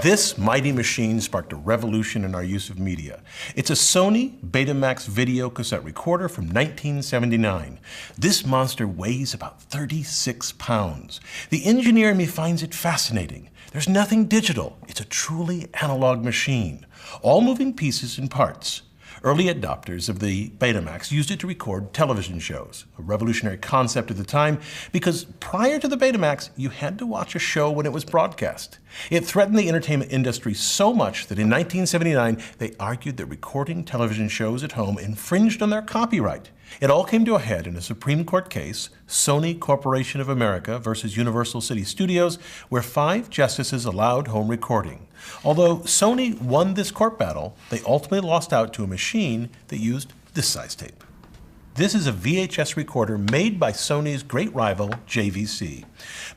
This mighty machine sparked a revolution in our use of media. It's a Sony Betamax video cassette recorder from 1979. This monster weighs about 36 pounds. The engineer in me finds it fascinating. There's nothing digital. It's a truly analog machine. All moving pieces and parts. Early adopters of the Betamax used it to record television shows, a revolutionary concept at the time because prior to the Betamax, you had to watch a show when it was broadcast. It threatened the entertainment industry so much that in 1979, they argued that recording television shows at home infringed on their copyright. It all came to a head in a Supreme Court case, Sony Corporation of America versus Universal City Studios, where 5 justices allowed home recording. Although Sony won this court battle, they ultimately lost out to a machine that used this size tape. This is a VHS recorder made by Sony's great rival, JVC.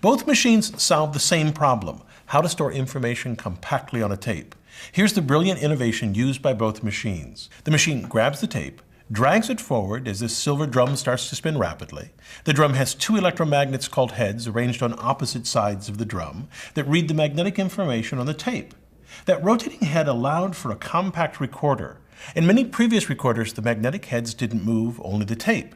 Both machines solved the same problem: how to store information compactly on a tape. Here's the brilliant innovation used by both machines. The machine grabs the tape, drags it forward as this silver drum starts to spin rapidly. The drum has 2 electromagnets called heads arranged on opposite sides of the drum that read the magnetic information on the tape. That rotating head allowed for a compact recorder. In many previous recorders, the magnetic heads didn't move, only the tape.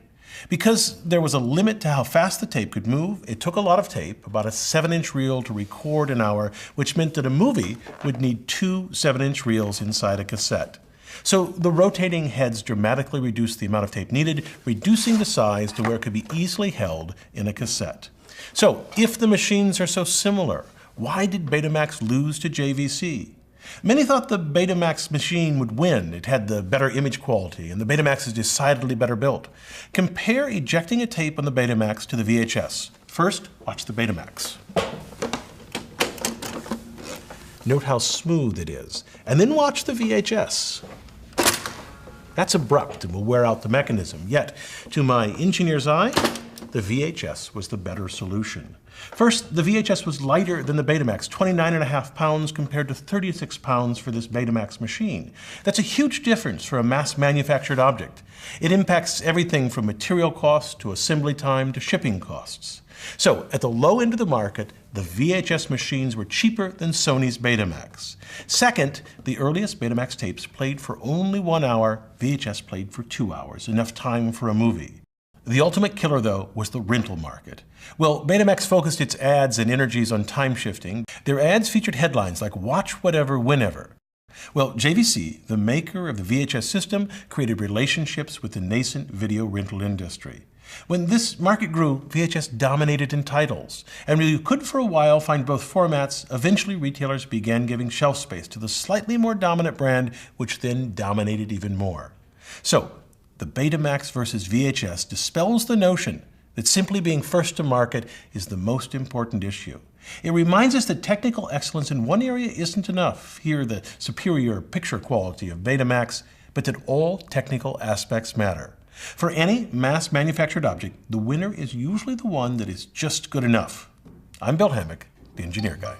Because there was a limit to how fast the tape could move, it took a lot of tape, about a 7-inch reel, to record an hour, which meant that a movie would need 2 7-inch reels inside a cassette. So the rotating heads dramatically reduced the amount of tape needed, reducing the size to where it could be easily held in a cassette. So if the machines are so similar, why did Betamax lose to JVC? Many thought the Betamax machine would win. It had the better image quality, and the Betamax is decidedly better built. Compare ejecting a tape on the Betamax to the VHS. First, watch the Betamax. Note how smooth it is, and then watch the VHS. That's abrupt and will wear out the mechanism, yet, to my engineer's eye, the VHS was the better solution. First, the VHS was lighter than the Betamax, 29.5 pounds compared to 36 pounds for this Betamax machine. That's a huge difference for a mass-manufactured object. It impacts everything from material costs to assembly time to shipping costs. So, at the low end of the market, the VHS machines were cheaper than Sony's Betamax. Second, the earliest Betamax tapes played for only 1 hour, VHS played for 2 hours, enough time for a movie. The ultimate killer, though, was the rental market. Well, Betamax focused its ads and energies on time shifting. Their ads featured headlines like "Watch Whatever, Whenever." Well, JVC, the maker of the VHS system, created relationships with the nascent video rental industry. When this market grew, VHS dominated in titles. And while you could for a while find both formats, eventually retailers began giving shelf space to the slightly more dominant brand, which then dominated even more. So, the Betamax versus VHS dispels the notion that simply being first to market is the most important issue. It reminds us that technical excellence in one area isn't enough, here the superior picture quality of Betamax, but that all technical aspects matter. For any mass-manufactured object, the winner is usually the one that is just good enough. I'm Bill Hammack, the Engineer Guy.